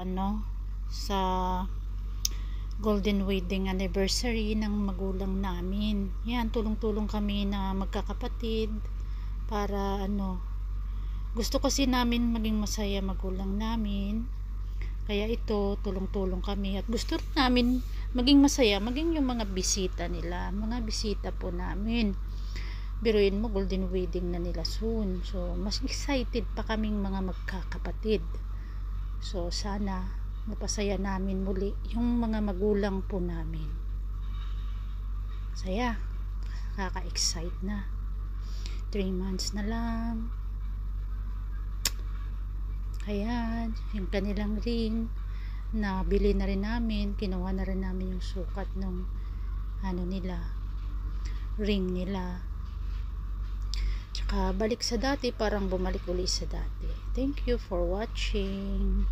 ano, sa golden wedding anniversary ng magulang namin. Yan, tulong-tulong kami na magkakapatid para ano, gusto kasi namin maging masaya magulang namin. Kaya ito, tulong-tulong kami at gusto rin namin maging masaya, maging yung mga bisita nila, mga bisita po namin. Biruin mo, golden wedding na nila soon. So, mas excited pa kaming mga magkakapatid. So, sana mapasaya namin muli yung mga magulang po namin. Saya, kaka-excite na. 3 months na lang. Ayan, yung kanilang ring na bili na rin namin, kinuha na rin namin yung sukat ng ano nila, ring nila. Tsaka balik sa dati, parang bumalik ulit sa dati. Thank you for watching.